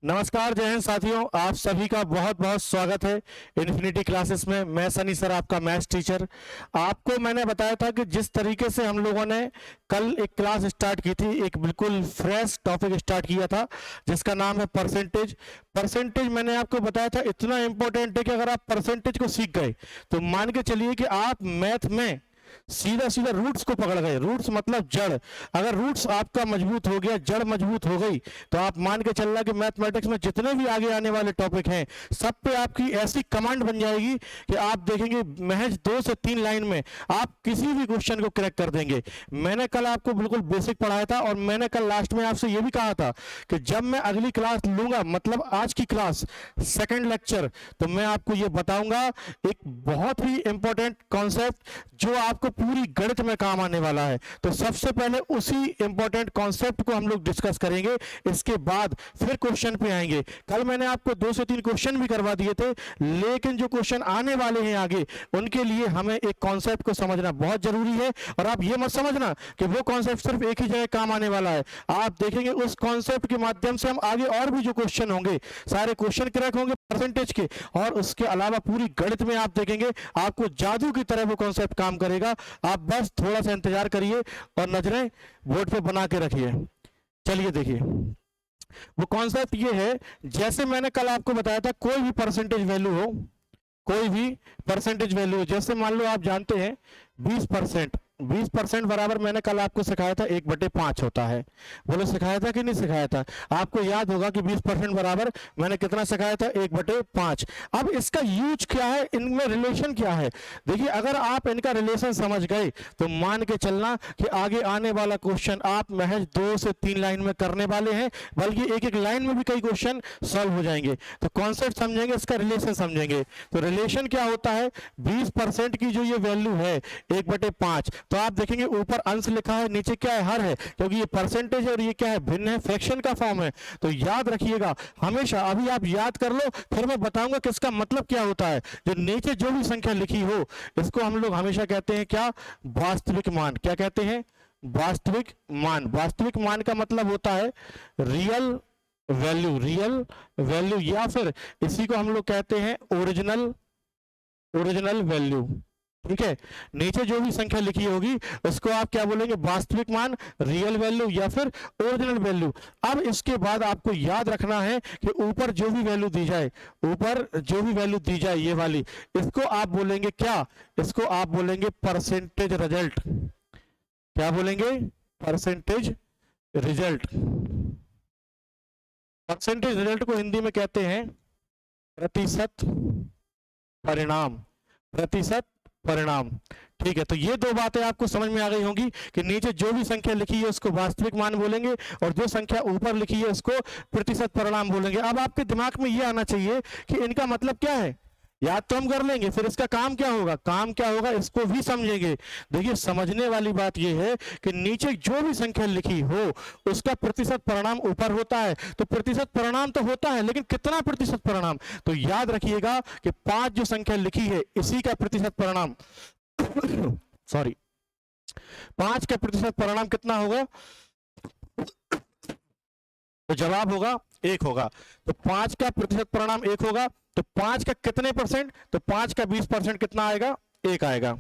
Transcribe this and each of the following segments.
नमस्कार, जय हिंद साथियों। आप सभी का बहुत बहुत स्वागत है इन्फिनिटी क्लासेस में। मैं सनी सर, आपका मैथ्स टीचर। आपको मैंने बताया था कि जिस तरीके से हम लोगों ने कल एक क्लास स्टार्ट की थी, एक बिल्कुल फ्रेश टॉपिक स्टार्ट किया था जिसका नाम है परसेंटेज। परसेंटेज मैंने आपको बताया था इतना इंपॉर्टेंट है कि अगर आप परसेंटेज को सीख गए तो मान के चलिए कि आप मैथ में सीधा सीधा रूट्स को पकड़ गए। रूट्स मतलब जड़। अगर रूट्स आपका मजबूत हो गया, जड़ मजबूत हो गई, तो आप मान के चल रहा कि मैथमेटिक्स में जितने भी आगे आने वाले टॉपिक हैं सब पे आपकी ऐसी कमांड बन जाएगी कि आप देखेंगे महज 2 से 3 लाइन में आप किसी भी क्वेश्चन को क्रैक कर देंगे। मैंने कल आपको बिल्कुल बेसिक पढ़ाया था और मैंने कल लास्ट में आपसे यह भी कहा था कि जब मैं अगली क्लास लूंगा, मतलब आज की क्लास सेकेंड लेक्चर, तो मैं आपको यह बताऊंगा एक बहुत ही इंपॉर्टेंट कॉन्सेप्ट जो आपको पूरी गणित में काम आने वाला है। तो सबसे पहले उसी इंपॉर्टेंट कॉन्सेप्ट को हम लोग डिस्कस करेंगे, इसके बाद फिर क्वेश्चन पे आएंगे। कल मैंने आपको 2 से 3 क्वेश्चन भी करवा दिए थे, लेकिन जो क्वेश्चन आने वाले हैं आगे, उनके लिए हमें एक कॉन्सेप्ट को समझना बहुत जरूरी है। और आप ये मत समझना कि वो कॉन्सेप्ट सिर्फ एक ही जगह काम आने वाला है। आप देखेंगे उस कॉन्सेप्ट के माध्यम से हम आगे और भी जो क्वेश्चन होंगे, सारे क्वेश्चन क्रैक होंगे परसेंटेज के, और उसके अलावा पूरी गणित में आप देखेंगे आपको जादू की तरह वो कॉन्सेप्ट काम करेगा। आप बस थोड़ा सा इंतजार करिए और नजरें बोर्ड पे बना के रखिए। चलिए देखिए, वो कॉन्सेप्ट ये है, जैसे मैंने कल आपको बताया था, कोई भी परसेंटेज वैल्यू हो, कोई भी परसेंटेज वैल्यू हो, जैसे मान लो आप जानते हैं 20%। 20% बराबर मैंने कल आपको सिखाया था 1/5 होता है। बोलो सिखाया था कि नहीं सिखाया था? आपको याद होगा कि 20% बराबर मैंने कितना सिखाया था? 1/5। अब इसका यूज क्या है, इनमें रिलेशन क्या है? देखिए, अगर आप इनका रिलेशन समझ गए तो मान के चलना कि आगे आने वाला क्वेश्चन आप महज 2 से 3 लाइन में करने वाले हैं, बल्कि एक एक लाइन में भी कई क्वेश्चन सॉल्व हो जाएंगे। तो कॉन्सेप्ट समझेंगे, इसका रिलेशन समझेंगे। तो रिलेशन क्या होता है? 20% की जो ये वैल्यू है 1/5, तो आप देखेंगे ऊपर अंश लिखा है, नीचे क्या है? हर है, क्योंकि ये परसेंटेज और ये क्या है? भिन्न है, फ्रैक्शन का फॉर्म है। तो याद रखिएगा हमेशा, अभी आप याद कर लो, फिर मैं बताऊंगा कि इसका मतलब क्या होता है। जो नीचे जो भी संख्या लिखी हो, इसको हम लोग हमेशा कहते हैं क्या? वास्तविक मान। क्या कहते हैं? वास्तविक मान। वास्तविक मान का मतलब होता है रियल वैल्यू। रियल वैल्यू, या फिर इसी को हम लोग कहते हैं ओरिजिनल वैल्यू। ठीक है, नीचे जो भी संख्या लिखी होगी उसको आप क्या बोलेंगे? वास्तविक मान, रियल वैल्यू, या फिर ओरिजिनल वैल्यू। अब इसके बाद आपको याद रखना है कि ऊपर जो भी वैल्यू दी जाए, ऊपर जो भी वैल्यू दी जाए ये वाली, इसको आप बोलेंगे क्या? इसको आप बोलेंगे परसेंटेज रिजल्ट। क्या बोलेंगे? Percentage result. परसेंटेज रिजल्ट को हिंदी में कहते हैं प्रतिशत परिणाम। प्रतिशत परिणाम। ठीक है, तो ये 2 बातें आपको समझ में आ गई होंगी कि नीचे जो भी संख्या लिखी है उसको वास्तविक मान बोलेंगे, और जो संख्या ऊपर लिखी है उसको प्रतिशत परिणाम बोलेंगे। अब आपके दिमाग में ये आना चाहिए कि इनका मतलब क्या है। याद तो हम कर लेंगे, फिर इसका काम क्या होगा? काम क्या होगा इसको भी समझेंगे। देखिए, समझने वाली बात यह है कि नीचे जो भी संख्या लिखी हो उसका प्रतिशत परिणाम ऊपर होता है। तो प्रतिशत परिणाम तो होता है, लेकिन कितना प्रतिशत परिणाम? तो याद रखिएगा कि 5 जो संख्या लिखी है इसी का प्रतिशत परिणाम सॉरी 5 का प्रतिशत परिणाम कितना होगा? तो जवाब होगा 1 होगा। तो 5 का प्रतिशत परिणाम 1 होगा। तो 5 का कितने परसेंट? तो 5 का 20% कितना आएगा? 1 आएगा।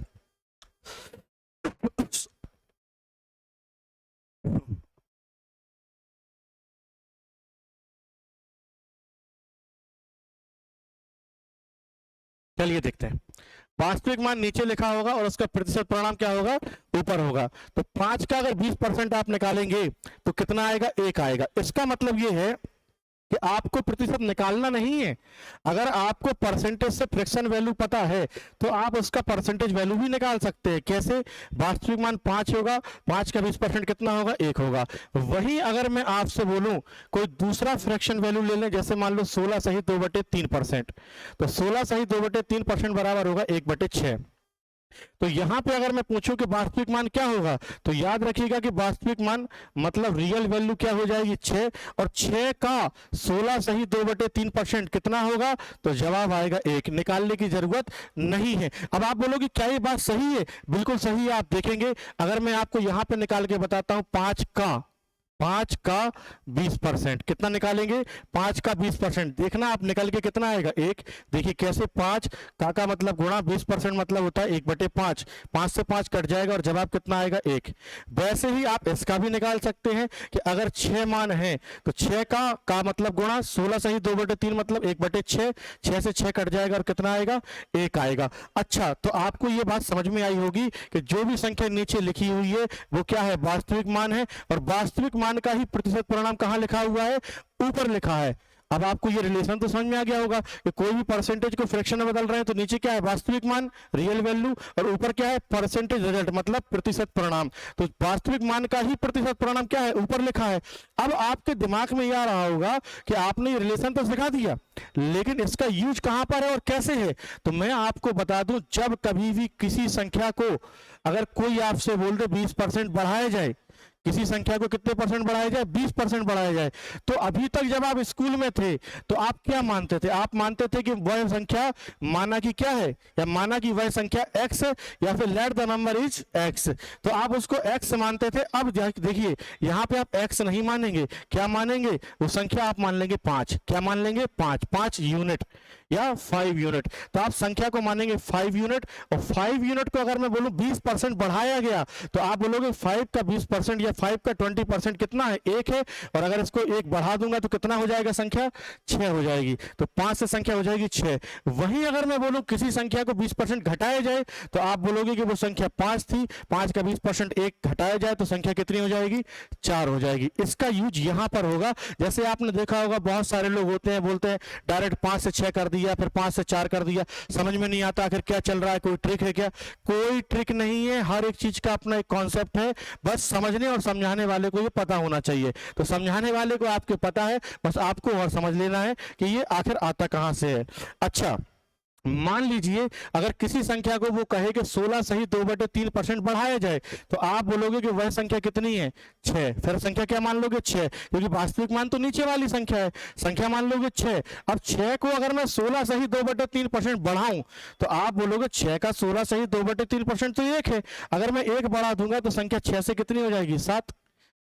चलिए देखते हैं। वास्तविक मान नीचे लिखा होगा और उसका प्रतिशत परिणाम क्या होगा? ऊपर होगा। तो 5 का अगर 20% आप निकालेंगे तो कितना आएगा? 1 आएगा। इसका मतलब ये है कि आपको प्रतिशत निकालना नहीं है। अगर आपको परसेंटेज से फ्रैक्शन वैल्यू पता है तो आप उसका परसेंटेज वैल्यू भी निकाल सकते हैं। कैसे? वास्तविक मान 5 होगा, 5 का 20% कितना होगा? 1 होगा। वही अगर मैं आपसे बोलूं कोई दूसरा फ्रैक्शन वैल्यू ले लें, जैसे मान लो 16 सहित 2/3%, तो 16 सहित 2/3% बराबर होगा 1/6। तो यहां पे अगर मैं पूछूं कि वास्तविक मान क्या होगा, तो याद रखिएगा कि वास्तविक मान मतलब रियल वैल्यू क्या हो जाएगी? 6, और 6 का 16 सही 2/3% कितना होगा? तो जवाब आएगा 1। निकालने की जरूरत नहीं है। अब आप बोलोगे क्या ये बात सही है? बिल्कुल सही है। आप देखेंगे, अगर मैं आपको यहां पे निकाल के बताता हूं 5 का 5 का 20%, कितना निकालेंगे? 5 का 20%। देखना आप निकल के कितना आएगा? 1। देखिए कैसे, 5 का मतलब गुणा 20% मतलब होता है 1/5। 5 से 5 कट जाएगा और जवाब कितना आएगा? 1। वैसे ही आप इसका भी निकाल सकते हैं कि अगर 6 मान है तो 6 का मतलब गुणा 16 सही 2/3 मतलब 1/6। 6 से 6 कट जाएगा और कितना आएगा? 1 आएगा। अच्छा, तो आपको ये बात समझ में आई होगी कि जो भी संख्या नीचे लिखी हुई है वो क्या है? वास्तविक मान है। और वास्तविक मान का ही प्रतिशत परिणाम कहां लिखा हुआ है? ऊपर लिखा है। अब आपको ये रिलेशन तो समझ में आ गया होगा कि कोई भी परसेंटेज को फ्रैक्शन में बदल रहे हैं तो नीचे क्या है? वास्तविक मान, रियल वैल्यू, और ऊपर क्या है? परसेंटेज रिजल्ट मतलब प्रतिशत परिणाम। तो वास्तविक मान का ही प्रतिशत परिणाम क्या है? ऊपर लिखा है। अब आपके दिमाग में यह आ रहा होगा कि आपने ये रिलेशन तो सिखा दिया, लेकिन इसका यूज कहां पर है और कैसे है? तो मैं आपको बता दूं, जब कभी भी किसी संख्या को अगर कोई आपसे बोल दे 20% बढ़ाया जाए, किसी संख्या को कितने परसेंट बढ़ाया जाए? 20% बढ़ाया जाए। तो अभी तक जब आप स्कूल में थे तो आप क्या मानते थे? आप मानते थे कि वह संख्या माना कि क्या है, या माना कि वह संख्या x है, या फिर let the number is x, तो आप उसको x मानते थे। अब देखिए यहाँ पे आप x नहीं मानेंगे, क्या मानेंगे? वो संख्या आप मान लेंगे 5। क्या मान लेंगे? 5 यूनिट या 5 यूनिट। तो आप संख्या को मानेंगे 5 यूनिट, और 5 यूनिट को अगर मैं बोलूं 20% बढ़ाया गया तो आप बोलोगे 5 का 20% या 5 का 20% कितना है? 1 है। और अगर इसको 1 बढ़ा दूंगा तो कितना हो जाएगा? संख्या 6 हो जाएगी। तो 5 से संख्या हो जाएगी 6। वहीं अगर मैं बोलूं किसी संख्या को 20% घटाया जाए तो आप बोलोगे कि वो संख्या 5 थी, 5 का 20% 1 घटाया जाए तो संख्या कितनी हो जाएगी? 4 हो जाएगी। इसका यूज यहां पर होगा। जैसे आपने देखा होगा बहुत सारे लोग होते हैं, बोलते हैं डायरेक्ट 5 से 6 कर दिया, फिर 5 से 4 कर दिया, समझ में नहीं आता आखिर क्या चल रहा है, कोई ट्रिक है क्या? कोई ट्रिक नहीं है। हर एक चीज का अपना एक कॉन्सेप्ट है, बस समझने और समझाने वाले को ये पता होना चाहिए। तो समझाने वाले को आपके पता है, बस आपको और समझ लेना है कि ये आखिर आता कहां से है। अच्छा, मान लीजिए अगर किसी संख्या को वो कहे कि 16 सही 2/3% बढ़ाया जाए तो आप बोलोगे कि वह संख्या कितनी है? 6। फिर संख्या क्या मान लोगे? 6, क्योंकि वास्तविक मान तो नीचे वाली संख्या है, संख्या मान लोगे 6। अब 6 को अगर मैं 16 सही 2/3% बढ़ाऊं तो आप बोलोगे 6 का 16 सही 2/3% तो 1 है। अगर मैं 1 बढ़ा दूंगा तो संख्या 6 से कितनी हो जाएगी? 7।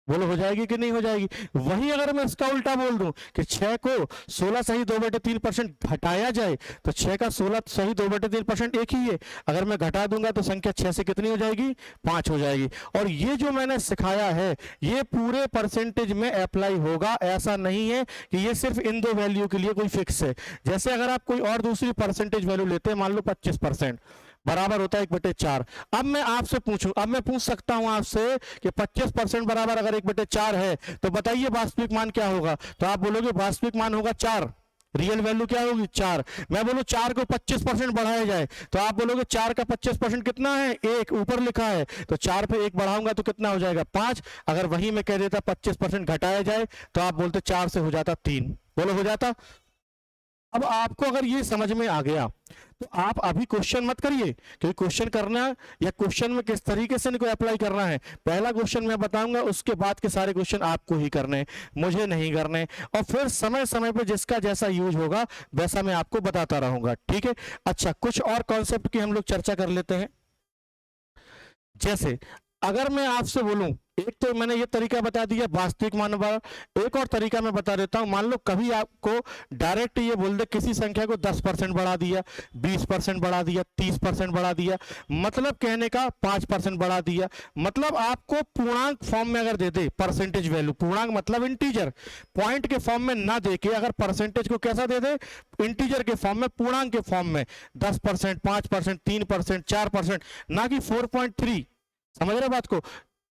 बोलो हो जाएगी कि नहीं हो जाएगी? वही अगर मैं इसका उल्टा बोल दूं कि 6 को 16 सही 2/3% घटाया जाए तो 6 का 16 सही 2/3% 1 ही है। अगर मैं घटा दूंगा तो संख्या 6 से कितनी हो जाएगी? 5 हो जाएगी। और ये जो मैंने सिखाया है ये पूरे परसेंटेज में अप्लाई होगा। ऐसा नहीं है कि ये सिर्फ इन दो वैल्यू के लिए कोई फिक्स है। जैसे अगर आप कोई और दूसरी परसेंटेज वैल्यू लेते हैं, मान लो 25% बराबर होता है 1/4। अब मैं आपसे पूछूं, अब मैं पूछ सकता हूं आपसे कि 25% बराबर अगर 1/4 है तो बताइए वास्तविक मान क्या होगा? तो आप बोलोगे वास्तविक मान होगा 4, रियल वैल्यू क्या होगी? 4। मैं बोलूं 4 को 25% बढ़ाया जाए तो आप बोलोगे 4 का 25% कितना है? 1, ऊपर लिखा है। तो 4 पे 1 बढ़ाऊंगा तो कितना हो जाएगा? 5। अगर वही मैं कह देता 25% घटाया जाए तो आप बोलते 4 से हो जाता 3। बोलो हो जाता। अब आपको अगर ये समझ में आ गया तो आप अभी क्वेश्चन मत करिए, क्योंकि क्वेश्चन करना या क्वेश्चन में किस तरीके से इनको अप्लाई करना है पहला क्वेश्चन मैं बताऊंगा, उसके बाद के सारे क्वेश्चन आपको ही करने हैं, मुझे नहीं करने। और फिर समय समय पर जिसका जैसा यूज होगा वैसा मैं आपको बताता रहूंगा, ठीक है? अच्छा, कुछ और कॉन्सेप्ट की हम लोग चर्चा कर लेते हैं। जैसे अगर मैं आपसे बोलूं, एक तो मैंने ये तरीका बता दिया वास्तविक मान वाला, एक और तरीका मैं बता देता हूं। मान लो कभी आपको डायरेक्ट ये बोल दे किसी संख्या को 10% बढ़ा दिया, 20% बढ़ा दिया, 30% बढ़ा दिया, मतलब कहने का 5% बढ़ा दिया, मतलब आपको पूर्णांक फॉर्म में अगर दे दे परसेंटेज वैल्यू, पूर्णांक मतलब इंटीजर, पॉइंट के फॉर्म में ना दे के अगर परसेंटेज को कैसा दे दे? इंटीजर के फॉर्म में, पूर्णांक के फॉर्म में 10%, 5%, 3%, 4%, ना कि 4.3। समझ रहे बात को?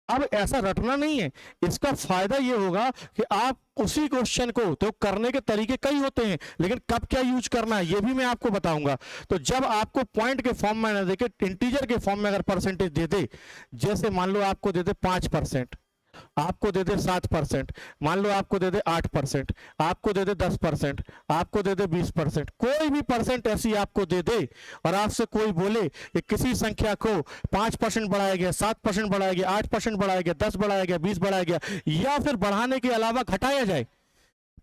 अब ऐसा रटना नहीं है। इसका फायदा ये होगा कि आप उसी क्वेश्चन को, तो करने के तरीके कई होते हैं लेकिन कब क्या यूज करना है ये भी मैं आपको बताऊंगा। तो जब आपको पॉइंट के फॉर्म में ना देके इंटीजर के फॉर्म में अगर परसेंटेज दे दे, जैसे मान लो आपको दे दे 5%, आपको दे दे 7%, मान लो आपको दे दे 8%, आपको दे दे 10%, आपको दे दे 20%, कोई भी परसेंट ऐसी आपको दे दे और आपसे कोई बोले कि किसी संख्या को 5% बढ़ाया गया, 7% बढ़ाया गया, 8% बढ़ाया गया, 10 बढ़ाया गया, 20 बढ़ाया गया, या फिर बढ़ाने के अलावा घटाया जाए,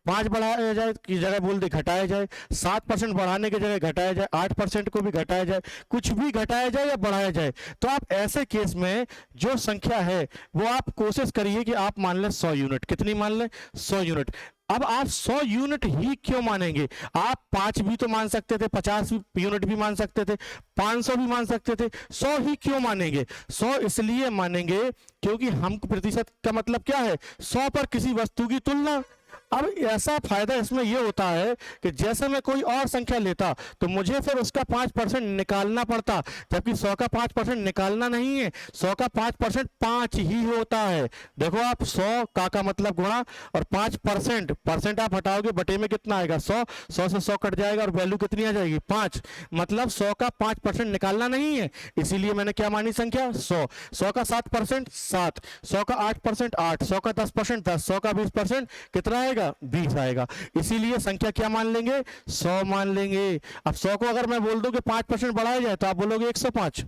5 बढ़ाया जाए की जगह बोल दे घटाया जाए, 7% बढ़ाने की जगह घटाया जाए, 8% को भी घटाया जाए, कुछ भी घटाया जाए या बढ़ाया जाए, तो आप ऐसे केस में जो संख्या है वो आप कोशिश करिए कि आप मान लें 100 यूनिट। कितनी मान लें? 100 यूनिट। अब आप 100 यूनिट ही क्यों मानेंगे? आप 5 भी तो मान सकते थे, 50 यूनिट भी मान सकते थे, 500 भी मान सकते थे, 100 ही क्यों मानेंगे? 100 इसलिए मानेंगे क्योंकि हम प्रतिशत का मतलब क्या है? 100 पर किसी वस्तु की तुलना। अब ऐसा फायदा इसमें यह होता है कि जैसे मैं कोई और संख्या लेता तो मुझे फिर उसका 5% निकालना पड़ता, जबकि 100 का 5% निकालना नहीं है, 100 का 5% 5 ही होता है। देखो आप 100 का मतलब गुणा और 5%, परसेंट आप हटाओगे बटे में कितना आएगा? 100, 100 से 100 कट जाएगा और वैल्यू कितनी आ जाएगी? 5। मतलब 100 का 5% निकालना नहीं है, इसीलिए मैंने क्या मानी संख्या? 100। 100 का 7% 7, 100 का 8% 8, 100 का 10% 10, 100 का 20% कितना आएगा? 20 आएगा। इसीलिए संख्या क्या मान लेंगे? 100 मान लेंगे। अब 100 को अगर मैं बोल दूं कि 5% बढ़ाया जाए तो आप बोलोगे 105।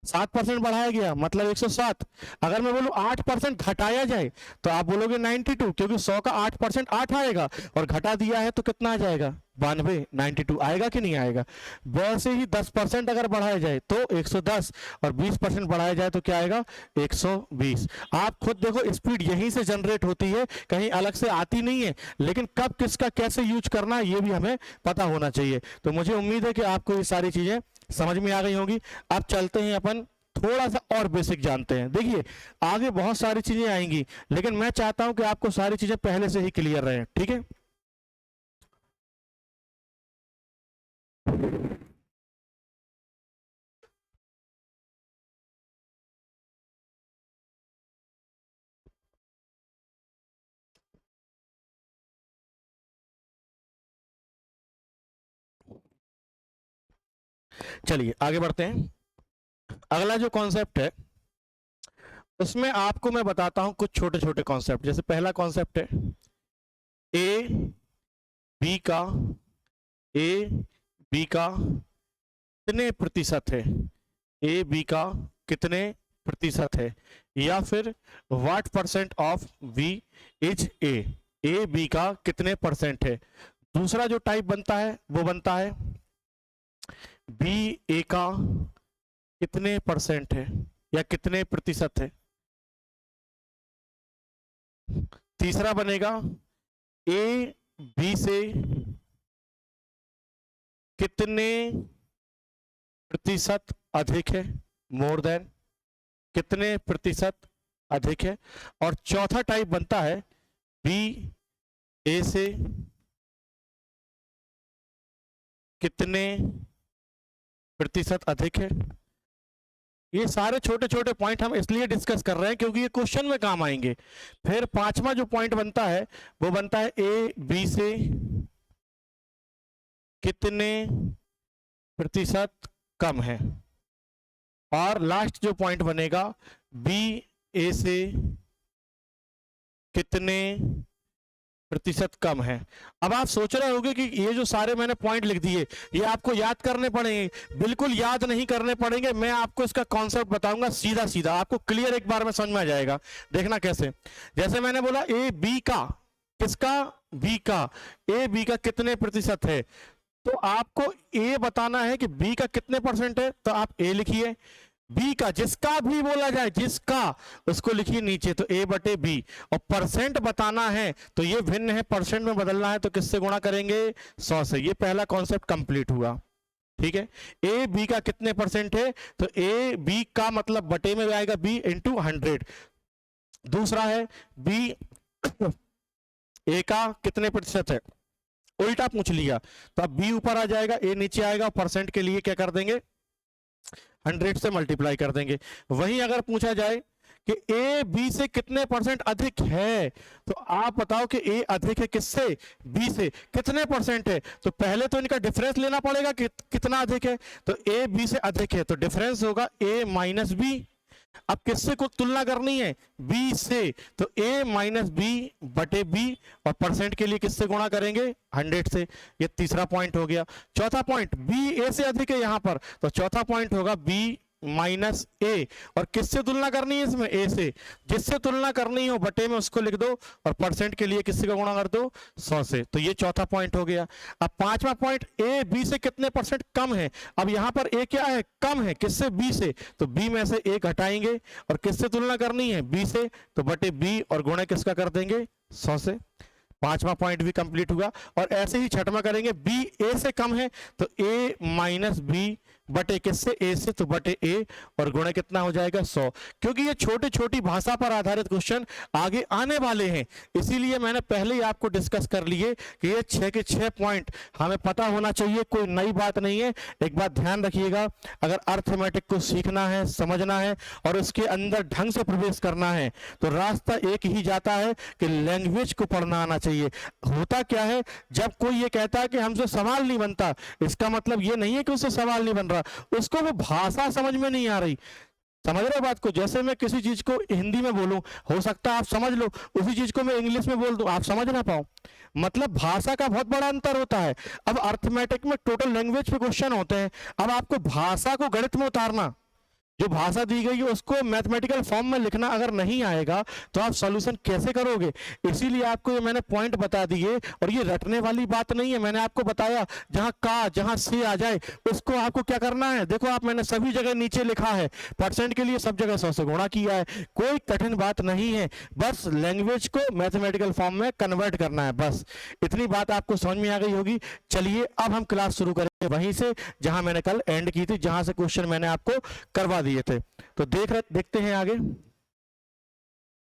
7% बढ़ाया गया मतलब 107। अगर मैं बोलूं 8% घटाया जाए तो आप बोलोगे 92, क्योंकि 100 का 8% 8 आएगा और घटा दिया है तो कितना आ जाएगा? 92, 92 आएगा कि नहीं आएगा? वैसे ही 10% अगर बढ़ाया जाए तो 110 और 20% बढ़ाया जाए तो क्या आएगा? 120। आप खुद देखो, स्पीड यहीं से जनरेट होती है, कहीं अलग से आती नहीं है, लेकिन कब किसका कैसे यूज करना है ये भी हमें पता होना चाहिए। तो मुझे उम्मीद है कि आपको ये सारी चीजें समझ में आ गई होगी। अब चलते हैं अपन थोड़ा सा और बेसिक जानते हैं। देखिए आगे बहुत सारी चीजें आएंगी, लेकिन मैं चाहता हूं कि आपको सारी चीजें पहले से ही क्लियर रहे, ठीक है? चलिए आगे बढ़ते हैं। अगला जो कॉन्सेप्ट है उसमें आपको मैं बताता हूं कुछ छोटे छोटे कॉन्सेप्ट। जैसे पहला कॉन्सेप्ट है ए बी का, ए बी का कितने प्रतिशत है? ए बी का कितने प्रतिशत है? या फिर what percent of B is A? A B का कितने परसेंट है? दूसरा जो टाइप बनता है वो बनता है बी ए का कितने परसेंट है या कितने प्रतिशत है? तीसरा बनेगा ए बी से कितने प्रतिशत अधिक है? मोर देन, कितने प्रतिशत अधिक है? और चौथा टाइप बनता है बी ए से कितने प्रतिशत अधिक है? ये सारे छोटे छोटे पॉइंट हम इसलिए डिस्कस कर रहे हैं क्योंकि ये क्वेश्चन में काम आएंगे। फिर पांचवा जो पॉइंट बनता है वो बनता है ए बी से कितने प्रतिशत कम है। और लास्ट जो पॉइंट बनेगा बी ए से कितने प्रतिशत कम है। अब आप सोच रहे होंगे कि ये जो सारे मैंने पॉइंट लिख दिए ये आपको याद करने पड़ेंगे। बिल्कुल याद नहीं करने पड़ेंगे, मैं आपको इसका कॉन्सेप्ट बताऊंगा सीधा सीधा, आपको क्लियर एक बार में समझ में आ जाएगा। देखना कैसे। जैसे मैंने बोला ए बी का, किसका? बी का। ए बी का कितने प्रतिशत है, तो आपको ए बताना है कि बी का कितने परसेंट है, तो आप ए लिखिए। बी का जिसका भी बोला जाए, जिसका, उसको लिखिए नीचे, तो ए बटे बी। और परसेंट बताना है तो ये भिन्न है, परसेंट में बदलना है तो किससे गुणा करेंगे? 100 से। ये पहला कॉन्सेप्ट कंप्लीट हुआ, ठीक है। ए बी का कितने परसेंट है, तो ए बी का मतलब बटे में आएगा बी इंटू 100। दूसरा है बी ए का कितने प्रतिशत है, उल्टा पूछ लिया तो अब बी ऊपर आ जाएगा, ए नीचे आएगा, परसेंट के लिए क्या कर देंगे? 100 से मल्टीप्लाई कर देंगे। वहीं अगर पूछा जाए कि ए बी से कितने परसेंट अधिक है, तो आप बताओ कि ए अधिक है किससे? बी से। कितने परसेंट है, तो पहले तो इनका डिफरेंस लेना पड़ेगा कि कितना अधिक है, तो ए बी से अधिक है तो डिफरेंस होगा ए माइनस बी। अब किससे को तुलना करनी है? बी से, तो a माइनस बी बटे बी। और परसेंट के लिए किससे गुणा करेंगे? 100 से। ये तीसरा पॉइंट हो गया। चौथा पॉइंट बी ए से अधिक है यहां पर, तो चौथा पॉइंट होगा बी माइनस ए, और किससे तुलना करनी है इसमें, ए से। जिससे तुलना करनी हो बटे में उसको लिख दो, और परसेंट के लिए किससे का गुणा कर दो, 100 से। तो ये चौथा पॉइंट हो गया। अब पांचवा पॉइंट, ए बी से कितने परसेंट कम है। अब यहां पर ए क्या है, कम है, किससे, बी से, तो बी में से ए घटाएंगे, और किससे तुलना करनी है, बी से, तो बटे बी, और गुणा किसका कर देंगे, 100 से। पांचवा पॉइंट भी कंप्लीट हुआ। और ऐसे ही छठवां करेंगे, बी ए से कम है तो ए माइनस बी बटे किससे, ए से, तो बटे ए, और गुणा कितना हो जाएगा, 100। क्योंकि ये छोटी छोटी भाषा पर आधारित क्वेश्चन आगे आने वाले हैं, इसीलिए मैंने पहले ही आपको डिस्कस कर लिए कि ये 6 के 6 पॉइंट हमें पता होना चाहिए, कोई नई बात नहीं है। एक बात ध्यान रखिएगा, अगर अर्थमेटिक को सीखना है, समझना है और उसके अंदर ढंग से प्रवेश करना है तो रास्ता एक ही जाता है कि लैंग्वेज को पढ़ना आना चाहिए। होता क्या है, जब कोई ये कहता है कि हमसे सवाल नहीं बनता, इसका मतलब ये नहीं है कि उससे सवाल नहीं बन रहा, उसको वो भाषा समझ में नहीं आ रही। समझ रहे हो बात को। जैसे मैं किसी चीज को हिंदी में बोलूं, हो सकता है आप समझ लो, उसी चीज को मैं इंग्लिश में बोल दूं, आप समझ ना पाओ। मतलब भाषा का बहुत बड़ा अंतर होता है। अब अर्थमेटिक में टोटल लैंग्वेज पे क्वेश्चन होते हैं, अब आपको भाषा को गणित में उतारना, जो भाषा दी गई है उसको मैथमेटिकल फॉर्म में लिखना अगर नहीं आएगा तो आप सॉल्यूशन कैसे करोगे। इसीलिए आपको ये मैंने पॉइंट बता दिए, और ये रटने वाली बात नहीं है। मैंने आपको बताया जहां का, जहां से आ जाए उसको आपको क्या करना है। देखो आप, मैंने सभी जगह नीचे लिखा है, परसेंट के लिए सब जगह 100 से गुणा किया है, कोई कठिन बात नहीं है, बस लैंग्वेज को मैथमेटिकल फॉर्म में कन्वर्ट करना है, बस इतनी बात आपको समझ में आ गई होगी। चलिए अब हम क्लास शुरू करेंगे वहीं से जहां मैंने कल एंड की थी, जहां से क्वेश्चन मैंने आपको करवा दिए थे। तो देखते हैं आगे।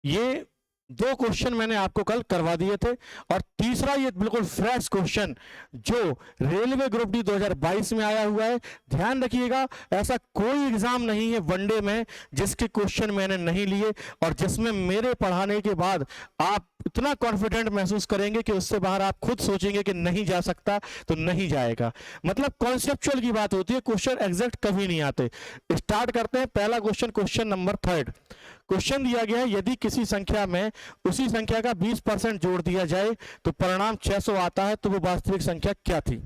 ये 2 क्वेश्चन मैंने आपको कल करवा दिए थे, और तीसरा ये बिल्कुल फ्रेश क्वेश्चन जो रेलवे ग्रुप डी 2022 में आया हुआ है। ध्यान रखिएगा, ऐसा कोई एग्जाम नहीं है वनडे में जिसके क्वेश्चन मैंने नहीं लिए और जिसमें मेरे पढ़ाने के बाद आप इतना कॉन्फिडेंट महसूस करेंगे कि उससे बाहर आप खुद सोचेंगे कि नहीं जा सकता तो नहीं जाएगा। मतलब कॉन्सेप्चुअल की बात होती है, क्वेश्चन एग्जैक्ट कभी नहीं आते। स्टार्ट करते हैं। पहला क्वेश्चन, क्वेश्चन नंबर 3। क्वेश्चन दिया गया है, यदि किसी संख्या में उसी संख्या का 20% जोड़ दिया जाए तो परिणाम 600 आता है, तो वो वास्तविक संख्या क्या थी।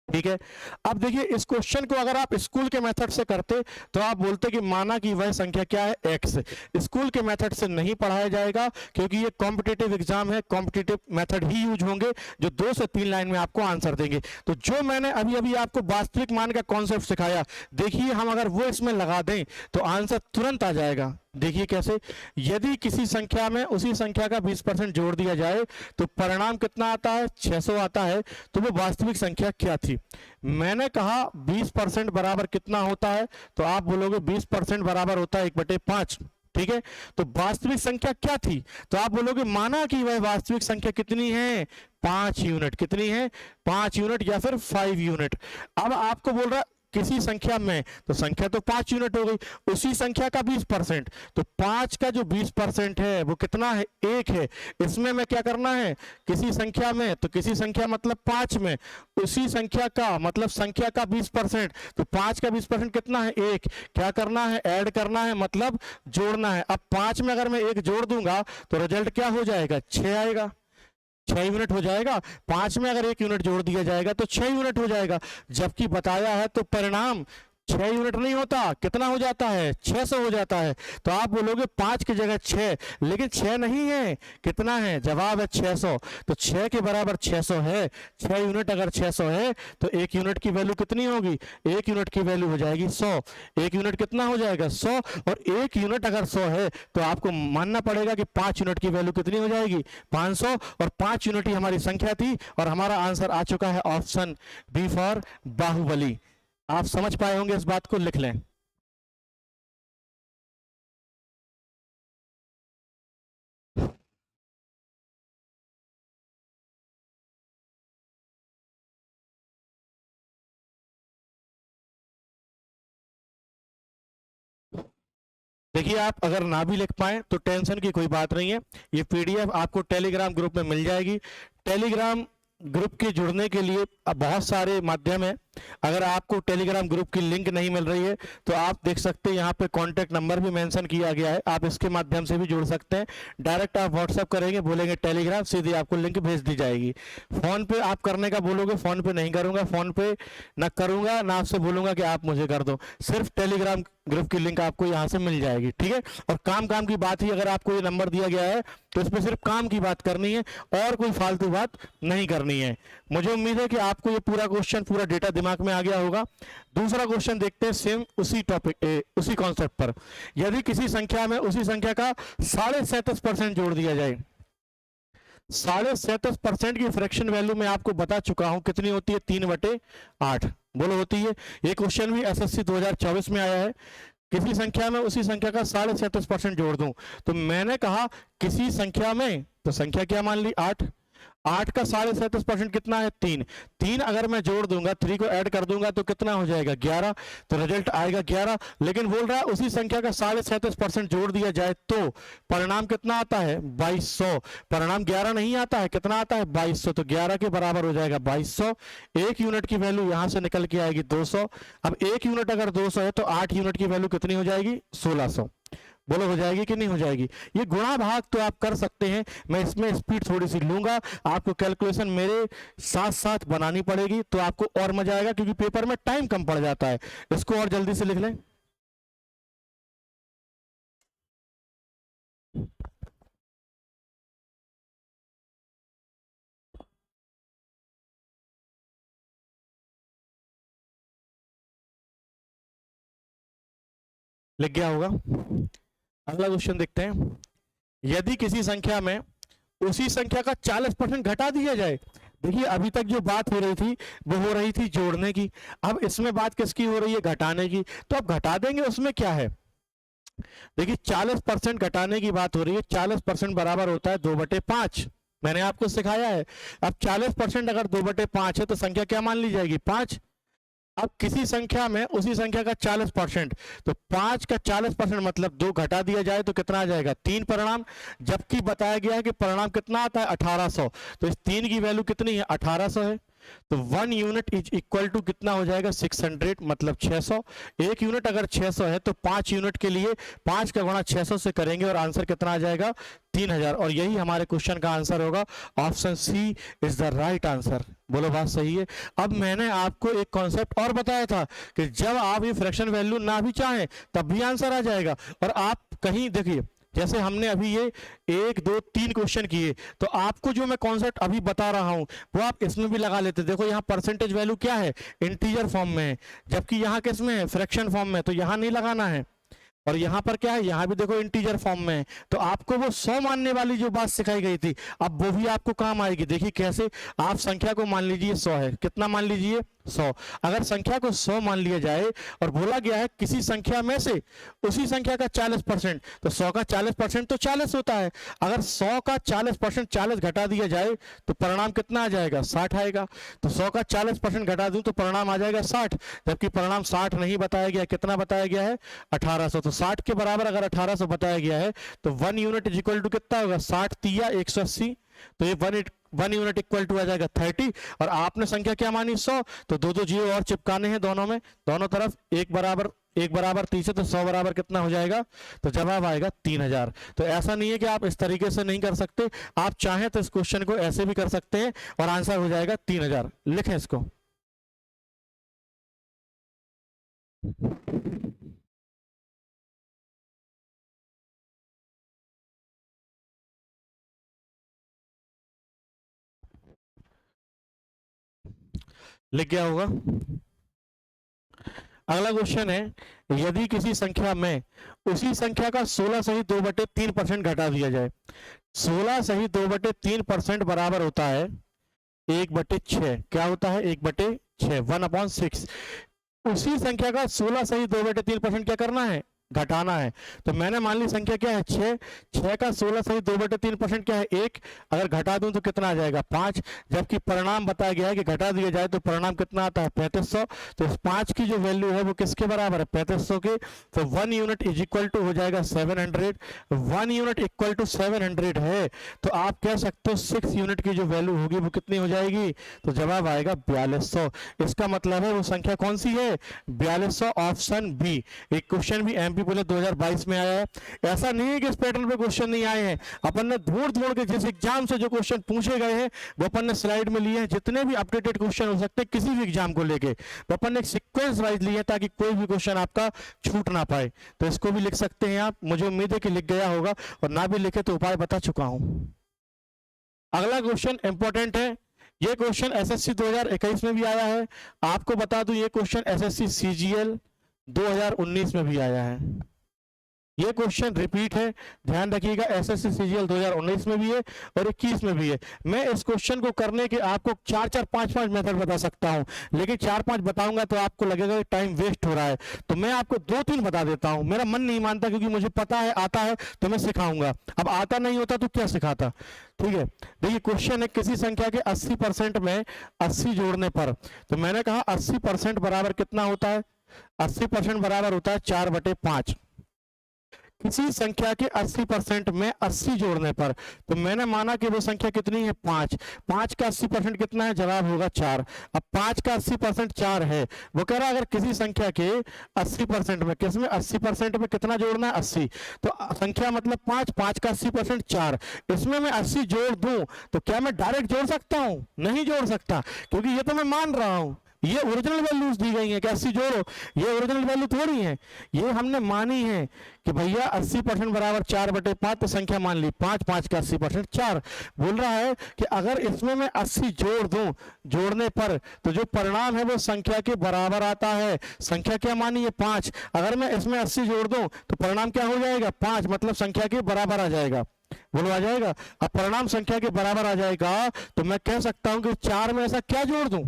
ठीक है, अब देखिए इस क्वेश्चन को अगर आप स्कूल के मेथड से करते तो आप बोलते कि माना कि वह संख्या क्या है, x। स्कूल के मेथड से नहीं पढ़ाया जाएगा क्योंकि ये कॉम्पिटिटिव एग्जाम है, कॉम्पिटिटिव मेथड ही यूज होंगे जो 2 से 3 लाइन में आपको आंसर देंगे। तो जो मैंने अभी अभी आपको वास्तविक मान का कॉन्सेप्ट सिखाया, देखिए हम अगर वो इसमें लगा दें तो आंसर तुरंत आ जाएगा। देखिए कैसे, यदि किसी संख्या में उसी संख्या का 20% जोड़ दिया जाए तो परिणाम कितना आता है, 600 आता है, तो वो वास्तविक संख्या क्या थी। मैंने कहा 20% बराबर कितना होता है, तो आप बोलोगे 20% बराबर होता है 1/5। ठीक है, तो वास्तविक संख्या क्या थी, तो आप बोलोगे माना कि वह वास्तविक संख्या कितनी है, 5 यूनिट। कितनी है, 5 यूनिट या फिर 5 यूनिट। अब आपको बोल रहा किसी संख्या में, तो संख्या तो 5 यूनिट हो गई, उसी संख्या का 20%, तो 5 का जो 20% है वो कितना है, 1 है। इसमें मैं क्या करना है, किसी संख्या में, तो किसी संख्या मतलब 5 में, उसी संख्या का मतलब संख्या का 20%, तो 5 का 20% कितना है, 1। क्या करना है, ऐड करना है, मतलब जोड़ना है। अब 5 में अगर मैं 1 जोड़ दूंगा तो रिजल्ट क्या हो जाएगा, 6 आएगा, 6 यूनिट हो जाएगा। 5 में अगर 1 यूनिट जोड़ दिया जाएगा तो 6 यूनिट हो जाएगा, जबकि बताया है तो परिणाम 6 यूनिट नहीं होता, कितना हो जाता है, 600 हो जाता है। तो आप बोलोगे 5 की जगह 6, लेकिन 6 नहीं है, कितना है, जवाब है 600। तो 6 के बराबर 600 है, 6 यूनिट अगर 600 है तो 1 यूनिट की वैल्यू कितनी होगी, 1 यूनिट की वैल्यू हो जाएगी 100। 1 यूनिट कितना हो जाएगा, 100, और 1 यूनिट अगर 100 है तो आपको मानना पड़ेगा कि 5 यूनिट की वैल्यू कितनी हो जाएगी, 500, और 5 यूनिट ही हमारी संख्या थी, और हमारा आंसर आ चुका है ऑप्शन बी फॉर बाहुबली। आप समझ पाए होंगे, इस बात को लिख लें। देखिए आप अगर ना भी लिख पाए तो टेंशन की कोई बात नहीं है, ये पीडीएफ आपको टेलीग्राम ग्रुप में मिल जाएगी। टेलीग्राम ग्रुप के जुड़ने के लिए अब बहुत सारे माध्यम है, अगर आपको टेलीग्राम ग्रुप की लिंक नहीं मिल रही है तो आप देख सकते हैं, यहाँ पे कॉन्टैक्ट नंबर भी मेंशन किया गया है, आप इसके माध्यम से भी जुड़ सकते हैं। डायरेक्ट आप व्हाट्सअप करेंगे, बोलेंगे टेलीग्राम, सीधी आपको लिंक भेज दी जाएगी। फोन पे आप करने का बोलोगे, फोन पे नहीं करूंगा, फोन पे ना करूंगा, ना आपसे बोलूंगा कि आप मुझे कर दो, सिर्फ टेलीग्राम ग्रुप की लिंक आपको यहाँ से मिल जाएगी, ठीक है। और काम की बात ही, अगर आपको ये नंबर दिया गया है तो इसमें सिर्फ काम की बात करनी है और कोई फालतू बात नहीं करनी है। मुझे उम्मीद है कि आपको ये पूरा क्वेश्चन, पूरा डेटा दिमाग में आ गया होगा। दूसरा क्वेश्चन देखते हैं, सेम उसी टॉपिक, उसी कॉन्सेप्ट पर। यदि किसी संख्या में उसी संख्या का 37.5% जोड़ दिया जाए, 37.5% की फ्रैक्शन वैल्यू मैं आपको बता चुका हूं कितनी होती है, 3/8। बोलो होती है। ये क्वेश्चन भी एसएससी 2024 में आया है। किसी संख्या में उसी संख्या का 37.5% जोड़ दूं, तो मैंने कहा किसी संख्या में, तो संख्या क्या मान ली, 8, 8 का 37.5% कितना है, 3 अगर मैं जोड़ दूंगा, 3 को ऐड कर दूंगा तो कितना हो जाएगा, 11, तो रिजल्ट आएगा 11। लेकिन बोल रहा है उसी संख्या का 37.5% जोड़ दिया जाए तो परिणाम कितना आता है, 2200। परिणाम 11 नहीं आता है, कितना आता है, 2200, तो 11 के बराबर हो जाएगा 2200। 1 यूनिट की वैल्यू यहां से निकल के आएगी 200। अब 1 यूनिट अगर 200 है तो 8 यूनिट की वैल्यू कितनी हो जाएगी, 1600। बोलो हो जाएगी कि नहीं हो जाएगी। ये गुणा भाग तो आप कर सकते हैं, मैं इसमें स्पीड थोड़ी सी लूंगा, आपको कैलकुलेशन मेरे साथ साथ बनानी पड़ेगी तो आपको और मजा आएगा, क्योंकि पेपर में टाइम कम पड़ जाता है। इसको और जल्दी से लिख लें। लिख गया होगा। अगला क्वेश्चन देखते हैं। यदि किसी संख्या में उसी संख्या का 40% घटा दिया जाए, देखिए अभी तक जो बात हो रही थी वो हो रही थी जोड़ने की, अब इसमें बात किसकी हो रही है, घटाने की। तो अब घटा देंगे, उसमें क्या है, देखिए 40% घटाने की बात हो रही है। 40% बराबर होता है 2/5, मैंने आपको सिखाया है। अब 40% अगर 2/5 है तो संख्या क्या मान ली जाएगी, 5। अब किसी संख्या में उसी संख्या का 40%, तो 5 का 40% मतलब 2 घटा दिया जाए तो कितना आ जाएगा, 3 परिणाम। जबकि बताया गया है कि परिणाम कितना आता है, 1800, तो इस 3 की वैल्यू कितनी है, 1800 है। तो 1 यूनिट इज इक्वल टू कितना हो जाएगा, 600, मतलब 600। 1 यूनिट अगर 600 है तो 5 यूनिट के लिए 5 का गुणा 600 से करेंगे और आंसर कितना आ जाएगा, 3000। और यही हमारे क्वेश्चन का आंसर होगा, option C is the right answer. बोलो बात सही है। अब मैंने आपको एक कॉन्सेप्ट और बताया था कि जब आप ये फ्रैक्शन वैल्यू ना भी चाहें तब भी आंसर आ जाएगा। और आप कहीं देखिए, जैसे हमने अभी ये 1 2 3 क्वेश्चन किए, तो आपको जो मैं कॉन्सेप्ट अभी बता रहा हूं वो आप इसमें भी लगा लेते। देखो यहाँ परसेंटेज वैल्यू क्या है, इंटीजर फॉर्म में है, जबकि यहाँ किस में है, फ्रैक्शन फॉर्म में, तो यहाँ नहीं लगाना है। और यहाँ पर क्या है, यहाँ भी देखो इंटीजर फॉर्म में है। तो आपको वो 100 मानने वाली जो बात सिखाई गई थी, अब वो भी आपको काम आएगी। देखिए कैसे, आप संख्या को मान लीजिए 100 है, कितना मान लीजिए, 100। अगर संख्या को 100 मान लिया जाए और बोला गया है किसी संख्या में से उसी संख्या का 40%, तो 100 का 40% तो 40 होता है। अगर 100 का 40% 40 घटा दिया जाए तो परिणाम कितना आ जाएगा, 60 आएगा। तो 100 का 40% घटा दूं तो परिणाम आ जाएगा 60, जबकि परिणाम 60 नहीं बताया गया, कितना बताया गया है, 1800। तो 60 के बराबर अगर 1800 बताया गया है तो 1 यूनिट इज इक्वल टू कितना होगा, 60 तिया 180, तो ये 1 यूनिट इक्वल टू आ जाएगा 30। और आपने संख्या क्या मानी, 100, तो 2 जीरो और चिपकाने हैं दोनों में, दोनों तरफ। 1 बराबर 30 है तो 100 बराबर कितना हो जाएगा, तो जवाब आएगा 3000। तो ऐसा नहीं है कि आप इस तरीके से नहीं कर सकते, आप चाहें तो इस क्वेश्चन को ऐसे भी कर सकते हैं और आंसर हो जाएगा 3000। लिखें इसको। लिख गया होगा। अगला क्वेश्चन है, यदि किसी संख्या में उसी संख्या का 16 सहित 2/3% घटा दिया जाए। 16 सहित 2/3% बराबर होता है 1/6। क्या होता है, 1/6, 1/6। उसी संख्या का 16 सहित 2/3% क्या करना है, घटाना है। तो मैंने मान ली संख्या क्या है 6, 6 का 16 सही 2/3% क्या है 1, अगर घटा दूं तो कितना आ जाएगा 5, जबकि परिणाम बताया गया है कि घटा दिया जाए तो परिणाम कितना आता है 3500। तो इस 5 की जो वैल्यू है वो किसके बराबर है 3500 के। तो 1 यूनिट इज इक्वल टू हो जाएगा 700, 1 यूनिट इक्वल टू 700 है, तो आप कह सकते हो 6 यूनिट की जो वैल्यू होगी वो कितनी हो जाएगी, तो जवाब आएगा 4200। इसका मतलब है वो संख्या कौन सी है 4200, ऑप्शन बी। एक क्वेश्चन भी एमपी पुलिस 2022 में आया है। ऐसा नहीं है कि इस पैटर्न पे क्वेश्चन नहीं आए हैं, अपन ने ढूंढ के जिस एग्जाम से जो क्वेश्चन पूछे गए हैं वो अपन ने स्लाइड में लिए हैं। जितने भी अपडेटेड क्वेश्चन हो सकते हैं किसी भी एग्जाम को लेके वो अपन ने एक सीक्वेंस वाइज लिए हैं ताकि कोई भी क्वेश्चन आपका छूट ना पाए। तो इसको भी लिख सकते हैं आप, मुझे उम्मीद है कि लिख गया होगा, और ना भी लिखे तो उपाय बता चुका हूं। अगला क्वेश्चन इंपॉर्टेंट है, ये क्वेश्चन एसएससी 2021 में भी आया है। आपको बता दूं ये क्वेश्चन एसएससी सीजीएल 2019 में भी आया है। ये क्वेश्चन रिपीट है, ध्यान रखिएगा, एसएससी सीजीएल 2019 में भी है और 21 में भी है। मैं इस क्वेश्चन को करने के आपको 4-4, 5-5 मेथड बता सकता हूं, लेकिन 4-5 बताऊंगा तो आपको लगेगा कि टाइम वेस्ट हो रहा है, तो मैं आपको 2-3 बता देता हूं। मेरा मन नहीं मानता क्योंकि मुझे पता है, आता है तो मैं सिखाऊंगा, अब आता नहीं होता तो क्या सिखाता। ठीक है, देखिए क्वेश्चन है किसी संख्या के 80% में 80 जोड़ने पर, तो मैंने कहा 80% बराबर कितना होता है, 80% बराबर होता है 4/5। किसी संख्या के 80% में 80 जोड़ने पर, तो मैंने माना कि वो संख्या कितनी है 5, 5 का 80% कितना है, जवाब होगा 4। अब 5 का 80% 4 है, वो कह रहा है अगर किसी संख्या के 80% में, किसमें 80% में कितना जोड़ना है 80, तो संख्या मतलब 5, 5 का 80% 4, इसमें मैं 80 जोड़ दूं तो क्या मैं डायरेक्ट जोड़ सकता हूं, नहीं जोड़ सकता, क्योंकि ये तो मैं मान रहा हूं ये ओरिजिनल वैल्यूज दी गई हैं कि 80 जोड़ो, ये ओरिजिनल वैल्यू थोड़ी है, ये हमने मानी है कि भैया 80% बराबर 4/5, तो संख्या मान ली 5, 5 का 80% 4। बोल रहा है कि अगर इसमें मैं 80 जोड़ दूं, जोड़ने पर तो जो परिणाम है वो संख्या के बराबर आता है। संख्या क्या मानी है 5, अगर मैं इसमें 80 जोड़ दूं तो परिणाम क्या हो जाएगा 5, मतलब संख्या के बराबर आ जाएगा। बोलो आ जाएगा। अब परिणाम संख्या के बराबर आ जाएगा तो मैं कह सकता हूं कि 4 में ऐसा क्या जोड़ दूं,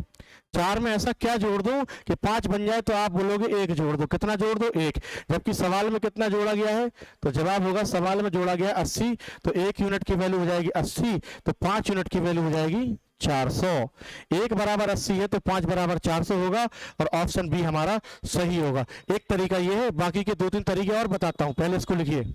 4 में ऐसा क्या जोड़ दूं कि 5 बन जाए, तो आप बोलोगे 1 जोड़ दो, कितना जोड़ दो 1, जबकि सवाल में कितना जोड़ा गया है, तो जवाब होगा सवाल में जोड़ा गया 80, तो 1 यूनिट की वैल्यू हो जाएगी 80, तो 5 यूनिट की वैल्यू हो जाएगी 400। 1 बराबर 80 है तो 5 बराबर 400 होगा, और ऑप्शन बी हमारा सही होगा। एक तरीका ये है, बाकी के 2-3 तरीके और बताता हूं, पहले इसको लिखिए।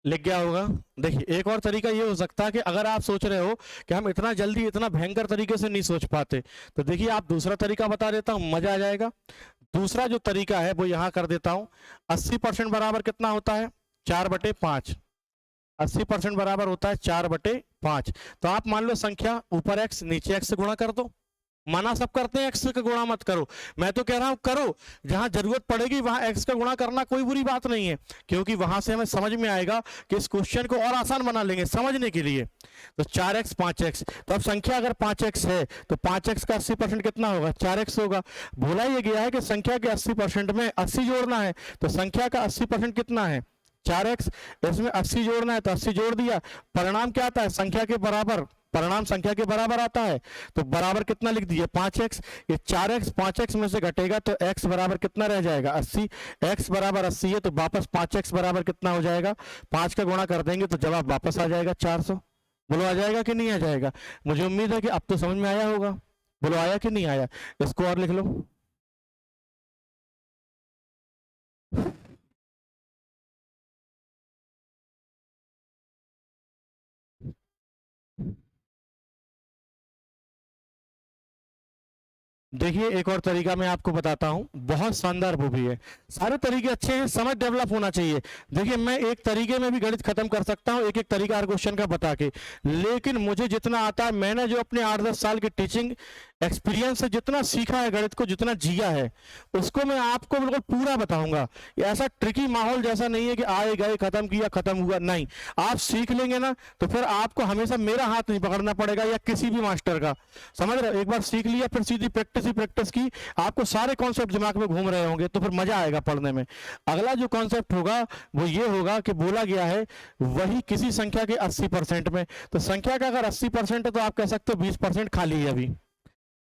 लिख गया होगा। देखिए एक और तरीका ये हो सकता है कि अगर आप सोच रहे हो कि हम इतना जल्दी इतना भयंकर तरीके से नहीं सोच पाते, तो देखिए आप दूसरा तरीका बता देता हूं, मजा आ जाएगा। दूसरा जो तरीका है वो यहां कर देता हूं। 80% बराबर कितना होता है 4/5, 80% बराबर होता है 4/5। तो आप मान लो संख्या ऊपर x नीचे x से गुणा कर दो। मना सब करते हैं x का गुणा मत करो, मैं तो कह रहा हूं करो, जहां जरूरत पड़ेगी वहां x का गुणा करना कोई बुरी बात नहीं है, क्योंकि वहां से हमें समझ में आएगा कि इस क्वेश्चन को और आसान बना लेंगे समझने के लिए। तो 4x 5x, तो अब संख्या अगर 5x है तो 5x का 80% कितना होगा 4x होगा। बोला ये गया है कि संख्या के 80% में 80 जोड़ना है, तो संख्या का 80% कितना है 4x, इसमें 80 जोड़ना है तो 80 जोड़ दिया। परिणाम क्या आता है संख्या के बराबर, परिणाम संख्या के बराबर आता है, तो बराबर कितना लिख दिए 5x, ये 4x 5x में से घटेगा तो x बराबर कितना रह जाएगा 80, x बराबर 80 है तो वापस 5x बराबर कितना हो जाएगा, 5 का गुणा कर देंगे तो जवाब वापस आ जाएगा 400। बोलो आ जाएगा कि नहीं आ जाएगा, मुझे उम्मीद है कि अब तो समझ में आया होगा। बोलो आया कि नहीं आया, इसको और लिख लो। देखिए एक और तरीका मैं आपको बताता हूं, बहुत शानदार वो भी है। सारे तरीके अच्छे हैं, समझ डेवलप होना चाहिए। देखिए मैं एक तरीके में भी गणित खत्म कर सकता हूं, एक एक तरीका हर क्वेश्चन का बता के, लेकिन मुझे जितना आता है, मैंने जो अपने 8-10 साल की टीचिंग एक्सपीरियंस से जितना सीखा है गणित को, जितना जिया है, उसको मैं आपको बिल्कुल पूरा बताऊंगा। ऐसा ट्रिकी माहौल जैसा नहीं है कि आए गए खत्म किया खत्म हुआ, नहीं। आप सीख लेंगे ना तो फिर आपको हमेशा मेरा हाथ नहीं पकड़ना पड़ेगा या किसी भी मास्टर का, समझ रहे हो। एक बार सीख लिया फिर सीधी प्रैक्टिस ही प्रैक्टिस की, आपको सारे कॉन्सेप्ट दिमाग में घूम रहे होंगे तो फिर मजा आएगा पढ़ने में। अगला जो कॉन्सेप्ट होगा वो ये होगा कि बोला गया है वही किसी संख्या के 80% में, तो संख्या का अगर 80% है तो आप कह सकते हो 20% खाली है। अभी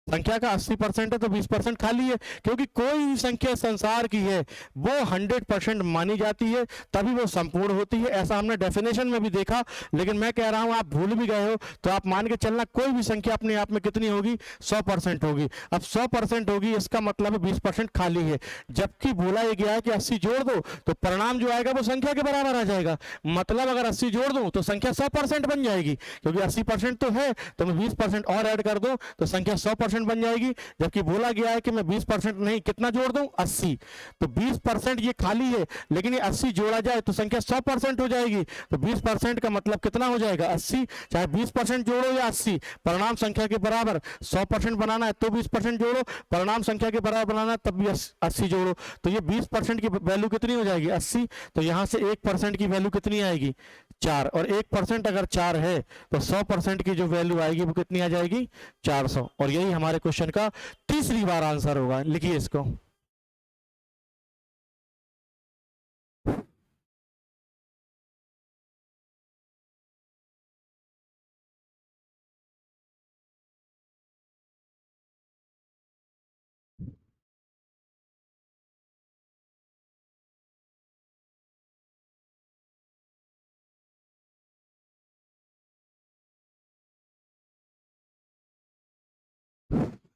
संख्या का 80% है तो 20% खाली है, क्योंकि कोई भी संख्या संसार की है वो 100% मानी जाती है तभी वो संपूर्ण होती है, ऐसा हमने डेफिनेशन में भी देखा। लेकिन मैं कह रहा हूं आप भूल भी गए हो तो आप मान के चलना कोई भी संख्या अपने आप में कितनी होगी, 100% होगी। अब 100% होगी इसका मतलब है 20% खाली है, जबकि बोला यह गया है कि 80 जोड़ दो तो परिणाम जो आएगा वो संख्या के बराबर आ जाएगा। मतलब अगर 80 जोड़ दूं तो संख्या 100% बन जाएगी, क्योंकि 80% तो है तो मैं 20% और ऐड कर दूं तो संख्या 100% बन जाएगी। जबकि बोला गया है कि मैं 20% नहीं, कितना जोड़ दूं, 80। तो 20% ये खाली है, लेकिन ये 80 जोड़ा जाए तो संख्या 100% हो जाएगी। तो 20% का मतलब कितना हो जाएगा, 80। चाहे 20% जोड़ो या 80, परिणाम संख्या के बराबर। 100% बनाना है तो 20% जोड़ो, परिणाम संख्या के बराबर बनाना है तब भी 80 जोड़ो। तो ये 20% की वैल्यू कितनी हो जाएगी, 80। तो यहां से 1% की वैल्यू कितनी आएगी, 4। और 1% अगर 4 है तो 100% की जो वैल्यू आएगी वो कितनी आ जाएगी, 400। और यही हमारे क्वेश्चन का तीसरी बार आंसर होगा। लिखिए इसको।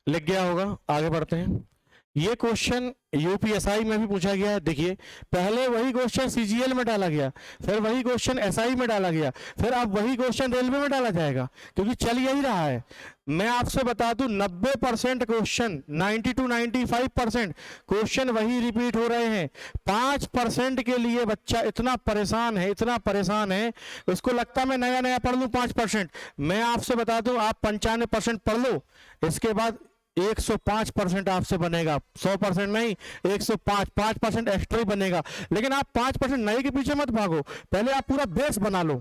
लिख गया होगा, आगे बढ़ते हैं। ये क्वेश्चन यूपीएसआई में भी पूछा गया है। देखिए पहले वही क्वेश्चन सीजीएल में डाला गया, फिर वही क्वेश्चन एसआई में डाला गया, फिर अब वही क्वेश्चन रेलवे में डाला जाएगा, क्योंकि चल यही रहा है। मैं आपसे बता दूं 90% क्वेश्चन, 90 to 95% क्वेश्चन वही रिपीट हो रहे हैं। 5% के लिए बच्चा इतना परेशान है, इतना परेशान है, उसको लगता है मैं नया नया पढ़ लूं 5%। मैं आपसे बता दूं आप 95% पढ़ लो, इसके बाद 105% आपसे बनेगा, 100% नहीं, 105, 5% एक्स्ट्रा ही बनेगा। लेकिन आप 5% नए के पीछे मत भागो, पहले आप पूरा बेस बना लो।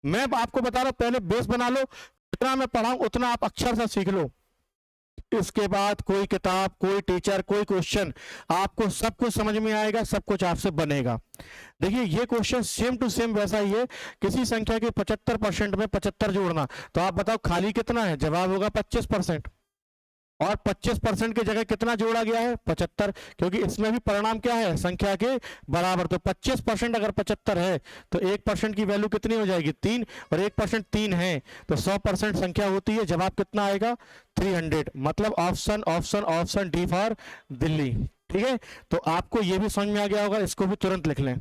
मैं आपको बता रहा हूं पहले बेस बना लो, जितना मैं पढ़ाऊं उतना आप अक्षर से सीख लो। इसके बाद कोई किताब, कोई टीचर, कोई क्वेश्चन, आपको सब कुछ समझ में आएगा, सब कुछ आपसे बनेगा। देखिए ये क्वेश्चन सेम टू सेम वैसा ही है। किसी संख्या के 75% में 75 जोड़ना, तो आप बताओ खाली कितना है, जवाब होगा 25%। और 25% की जगह कितना जोड़ा गया है, 75, क्योंकि इसमें भी परिणाम क्या है, संख्या के बराबर। तो 25% अगर 75 है तो 1% की वैल्यू कितनी हो जाएगी, 3, और 1% 3 है तो 100% संख्या होती है। जवाब कितना आएगा, 300। मतलब option option option D for Delhi. ठीक है, तो आपको यह भी समझ में आ गया होगा, इसको भी तुरंत लिख लें।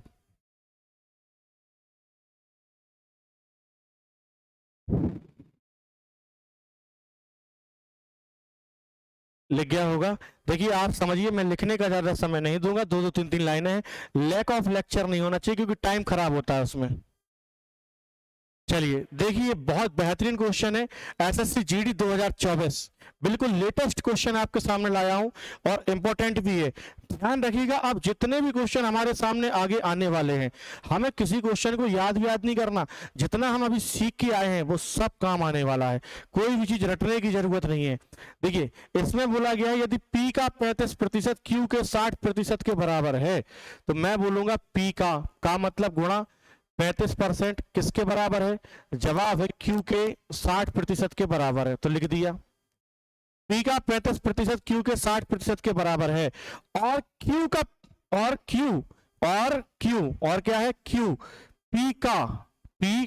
लिख गया होगा। देखिए आप समझिए, मैं लिखने का ज्यादा समय नहीं दूंगा, 2-2 3-3 लाइनें हैं। लैक ऑफ लेक्चर नहीं होना चाहिए क्योंकि टाइम खराब होता है उसमें। चलिए देखिए बहुत बेहतरीन क्वेश्चन है, एसएससी जीडी 2024, बिल्कुल लेटेस्ट क्वेश्चन आपके सामने लाया हूं और इंपॉर्टेंट भी है। ध्यान रखिएगा, अब जितने भी क्वेश्चन हमारे सामने आगे आने वाले हैं, हमें किसी क्वेश्चन को याद नहीं करना, जितना हम अभी सीख के आए हैं वो सब काम आने वाला है, कोई भी चीज रटने की जरूरत नहीं है। देखिए इसमें बोला गया है यदि P का 35% Q के 60% के बराबर है, तो मैं बोलूंगा P का मतलब गुणा 35% किसके बराबर है, जवाब है Q के 60% के बराबर है। तो लिख दिया P का 35% Q के 60% के बराबर है, और Q का, और क्या है Q, P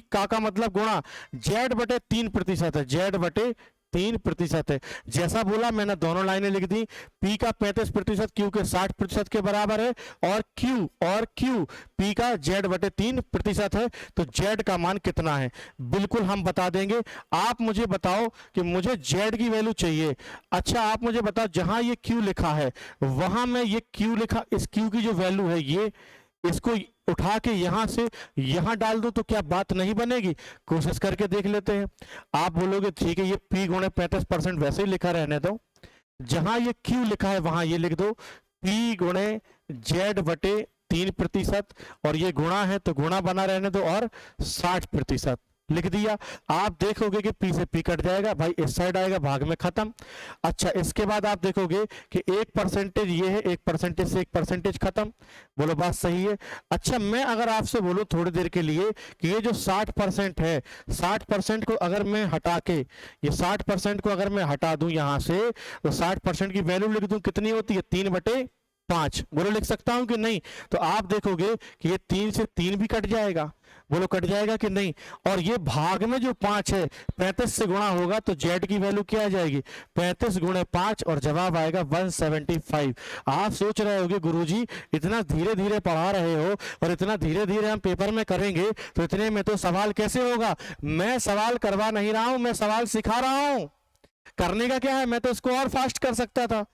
का मतलब गुणा Z बटे 3% है, Z बटे 3% है। जैसा बोला मैंने दोनों लाइनें लिख दी। P का 35% Q के 60% के बराबर है, और Q P का Z बटे 3% है। तो Z का मान कितना है, बिल्कुल हम बता देंगे। आप मुझे बताओ कि मुझे Z की वैल्यू चाहिए। अच्छा आप मुझे बताओ, जहां ये Q लिखा है वहां मैं ये Q लिखा, इस Q की जो वैल्यू है ये, इसको उठा के यहां से यहां डाल दूं तो क्या बात नहीं बनेगी? कोशिश करके देख लेते हैं। आप बोलोगे ठीक है, ये P गुणे 35% वैसे ही लिखा रहने दो, जहां ये Q लिखा है वहां ये लिख दो P गुणे Z बटे 3%, और ये गुणा है तो गुणा बना रहने दो, और 60% लिख दिया। आप देखोगे कि P से P कट जाएगा भाई, इस साइड आएगा, भाग में खत्म। अच्छा, इसके बाद आप देखोगे कि 1% ये है, 1% से 1% खत्म। बोलो बात सही है? अच्छा, मैं अगर आपसे बोलूं थोड़ी देर के लिए कि ये जो 60% है, 60% को अगर मैं हटा के, ये 60% को अगर मैं हटा दूं यहां से, तो 60% की वैल्यू लिख दूं, कितनी होती है? 3/5। बोलो लिख सकता हूं कि नहीं? तो आप देखोगे कि ये 3 से 3 भी कट जाएगा। बोलो कट जाएगा कि नहीं? और ये भाग में जो 5 है, 35 से गुणा होगा तो Z की वैल्यू क्या आ जाएगी? 35 गुणे 5, और जवाब आएगा 175। आप सोच रहे होगे गुरुजी इतना धीरे धीरे पढ़ा रहे हो और इतना धीरे धीरे हम पेपर में करेंगे तो इतने में तो सवाल कैसे होगा? मैं सवाल करवा नहीं रहा हूं, मैं सवाल सिखा रहा हूं। करने का क्या है, मैं तो इसको और फास्ट कर सकता था।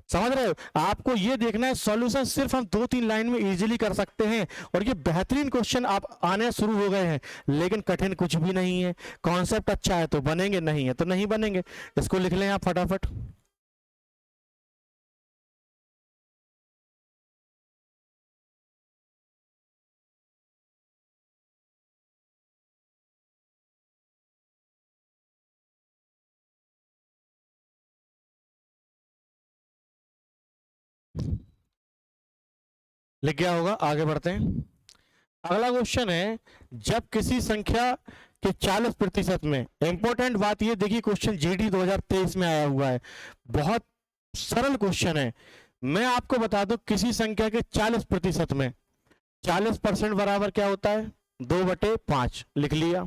समझ रहे हो? आपको ये देखना है सॉल्यूशन सिर्फ हम 2-3 लाइन में इजीली कर सकते हैं, और ये बेहतरीन क्वेश्चन आप आने शुरू हो गए हैं, लेकिन कठिन कुछ भी नहीं है। कॉन्सेप्ट अच्छा है तो बनेंगे, नहीं है तो नहीं बनेंगे। इसको लिख लें आप फटाफट। लिख गया होगा, आगे बढ़ते हैं। अगला क्वेश्चन है, जब किसी संख्या के 40% में, इंपॉर्टेंट बात ये देखिए, क्वेश्चन GD 2023 में आया हुआ है, बहुत सरल क्वेश्चन है। मैं आपको बता दूं, किसी संख्या के 40% में 40% बराबर क्या होता है? 2/5 लिख लिया।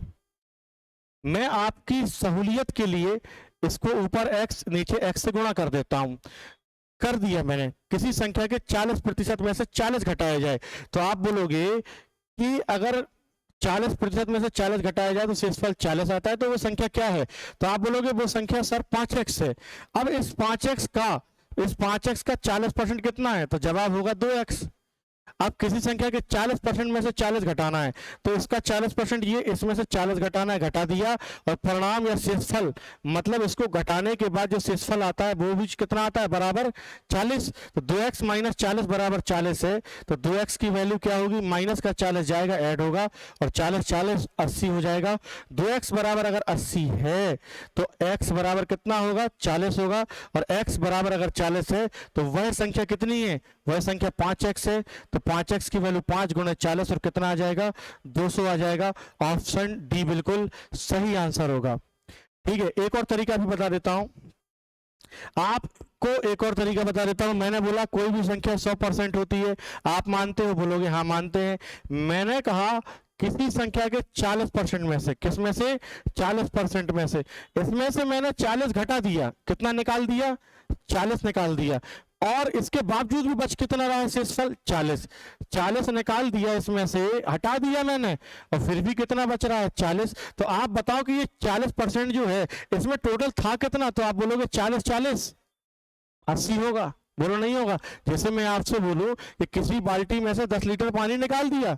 मैं आपकी सहूलियत के लिए इसको ऊपर x नीचे x से गुणा कर देता हूं। कर दिया मैंने। किसी संख्या के 40% में से 40 घटाया जाए, तो आप बोलोगे कि अगर 40% में से 40 घटाया जाए तो शेषफल 40 आता है, तो वो संख्या क्या है? तो आप बोलोगे वो संख्या सर 5x है। अब इस 5x का 40% कितना है? तो जवाब होगा 2x। अब किसी संख्या के 40% में से 40 घटाना है, तो इसका 40% ये, इसमें से 40 घटाना है, घटा दिया, और परिणाम या शेषफल, मतलब इसको घटाने के बाद जो शेषफल आता है वो भी कितना आता है? बराबर 40। तो 2x माइनस 40 बराबर 40 है, तो 2x की वैल्यू क्या होगी? माइनस का 40 जाएगा, ऐड होगा, और 40 80 हो जाएगा। 2x बराबर अगर 80 है तो x बराबर कितना होगा? 40 होगा, और x बराबर अगर 40 है तो वह संख्या कितनी है? वह संख्या 5x है। तो 5x की वैल्यू 5 गुणे 40, और कितना आ जाएगा? 200 आ जाएगा। ऑप्शन डी बिल्कुल सही आंसर होगा। ठीक है, एक और तरीका भी बता देता हूं आपको, एक और तरीका बता देता हूं। मैंने बोला कोई भी संख्या 100% होती है, आप मानते हो? बोलोगे हाँ मानते हैं। मैंने कहा किसी संख्या के 40% में से, किस में से? 40% में से, इसमें से मैंने 40 घटा दिया, कितना निकाल दिया? 40 निकाल दिया, और इसके बावजूद भी बच कितना रहा है शेषफल? 40। 40 निकाल दिया, इसमें से हटा दिया मैंने, और फिर भी कितना बच रहा है? 40। तो आप बताओ कि ये 40% जो है इसमें टोटल था कितना? तो आप बोलोगे 40 80 होगा। बोलो नहीं होगा? जैसे मैं आपसे बोलूं कि किसी बाल्टी में से 10 लीटर पानी निकाल दिया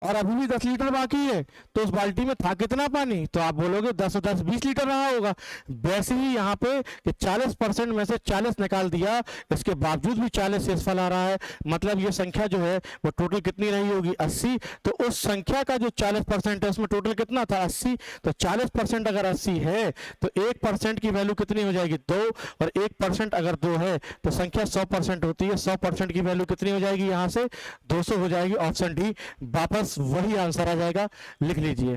और अभी भी 10 लीटर बाकी है, तो उस बाल्टी में था कितना पानी? तो आप बोलोगे 10 और 10 20 लीटर रहा होगा। वैसे ही यहाँ पे कि 40% में से 40 निकाल दिया, इसके बावजूद भी 40 शेषफल आ रहा है, मतलब ये संख्या जो है वो टोटल कितनी रही होगी? 80। तो उस संख्या का जो 40% है उसमें टोटल कितना था? 80। तो 40% अगर 80 है तो 1% की वैल्यू कितनी हो जाएगी? 2, और 1% अगर 2 है तो संख्या 100% होती है। 100% की वैल्यू कितनी हो जाएगी? यहाँ से 200 हो जाएगी। ऑप्शन डी वापस वही आंसर आ जाएगा, लिख लीजिए।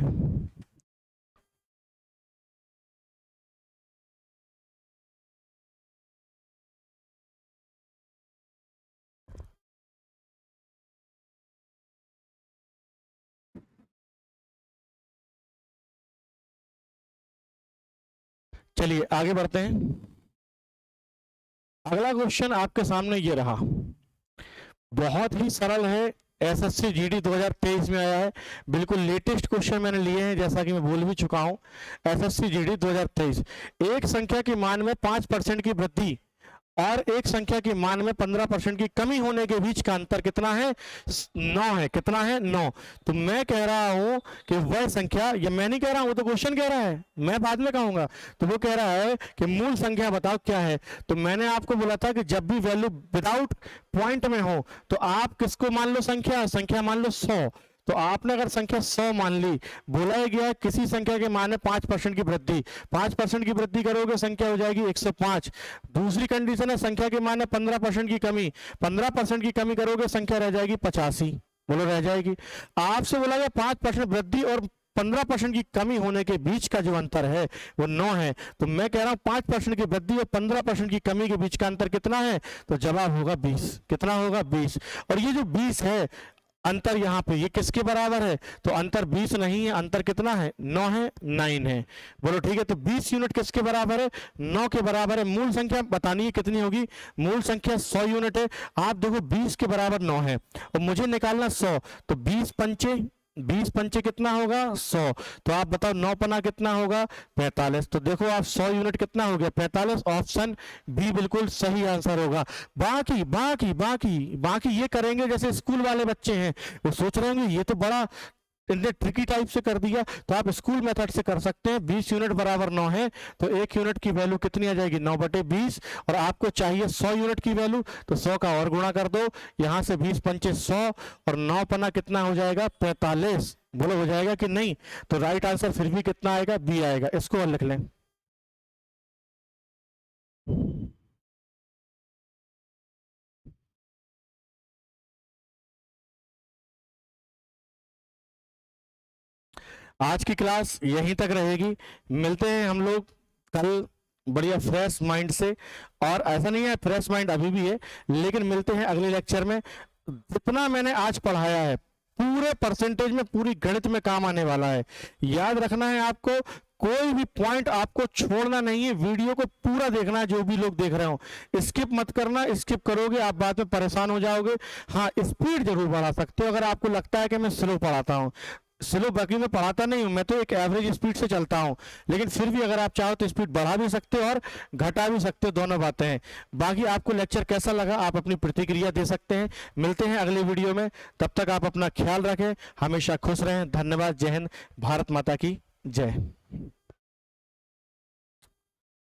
चलिए आगे बढ़ते हैं। अगला क्वेश्चन आपके सामने ये रहा, बहुत ही सरल है, एसएससी जीडी 2023 में आया है, बिल्कुल लेटेस्ट क्वेश्चन मैंने लिए हैं, जैसा कि मैं बोल भी चुका हूं। एसएससी जीडी 2023, एक संख्या के मान में 5% की वृद्धि और एक संख्या के मान में 15% की कमी होने के बीच का अंतर कितना है? 9 है। कितना है? 9। तो मैं कह रहा हूं कि वह संख्या, या मैं नहीं कह रहा हूं, वो तो क्वेश्चन कह रहा है, मैं बाद में कहूंगा। तो वो कह रहा है कि मूल संख्या बताओ क्या है। तो मैंने आपको बोला था कि जब भी वैल्यू विदाउट पॉइंट में हो तो आप किसको मान लो? संख्या मान लो 100। तो आपने अगर संख्या 100 मान ली, बोला ही गया किसी संख्या के मान में 5% की वृद्धि, 5% की वृद्धि करोगे संख्या हो जाएगी 105। दूसरी कंडीशन है संख्या के मान में 15% की कमी, 15% की कमी करोगे संख्या रह जाएगी 85। बोलो रह जाएगी। आपसे बोला गया 5% वृद्धि और 15% की कमी होने के बीच का जो अंतर है वो 9 है। तो मैं कह रहा हूं 5% की वृद्धि और 15% की कमी के बीच का अंतर कितना है? तो जवाब होगा 20। कितना होगा? 20। और ये जो 20 है अंतर यहाँ पे, ये किसके बराबर है? तो अंतर 20 नहीं है, अंतर कितना है? 9 है, 9 है। बोलो ठीक है। तो 20 यूनिट किसके बराबर है? 9 के बराबर है। मूल संख्या बतानी है कितनी होगी? मूल संख्या 100 यूनिट है। आप देखो 20 के बराबर 9 है और मुझे निकालना 100। तो 20 पंचे कितना होगा? 100। तो आप बताओ 9 पना कितना होगा? 45। तो देखो आप 100 यूनिट कितना हो गया? 45। ऑप्शन बी बिल्कुल सही आंसर होगा। बाकी बाकी बाकी बाकी ये करेंगे जैसे स्कूल वाले बच्चे हैं, वो सोच रहे होंगे ये तो बड़ा इनने ट्रिकी टाइप से कर दिया। तो आप स्कूल मेथड से कर सकते हैं। 20 यूनिट बराबर 9 है तो 1 यूनिट की वैल्यू कितनी आ जाएगी? 9/20। और आपको चाहिए 100 यूनिट की वैल्यू, तो 100 का और गुणा कर दो। यहां से 20 पंचे 100 और 9 पना कितना हो जाएगा? 45। बोलो हो जाएगा कि नहीं? तो राइट आंसर फिर भी कितना आएगा? बी आएगा। इसको और लिख लें। आज की क्लास यहीं तक रहेगी। मिलते हैं हम लोग कल बढ़िया फ्रेश माइंड से। और ऐसा नहीं है फ्रेश माइंड अभी भी है, लेकिन मिलते हैं अगले लेक्चर में। जितना मैंने आज पढ़ाया है पूरे परसेंटेज में, पूरी गणित में काम आने वाला है। याद रखना है आपको, कोई भी पॉइंट आपको छोड़ना नहीं है। वीडियो को पूरा देखना है, जो भी लोग देख रहे हो स्किप मत करना। स्किप करोगे आप बाद में परेशान हो जाओगे। हाँ, स्पीड जरूर बढ़ा सकते हो अगर आपको लगता है कि मैं स्लो पढ़ाता हूँ। स्लो बाकी मैं पढ़ाता नहीं हूं, मैं तो एक एवरेज स्पीड से चलता हूं। लेकिन फिर भी अगर आप चाहो तो स्पीड बढ़ा भी सकते हो और घटा भी सकते हो, दोनों बातें हैं। बाकी आपको लेक्चर कैसा लगा आप अपनी प्रतिक्रिया दे सकते हैं। मिलते हैं अगले वीडियो में, तब तक आप अपना ख्याल रखें, हमेशा खुश रहें। धन्यवाद। जय हिंद। भारत माता की जय।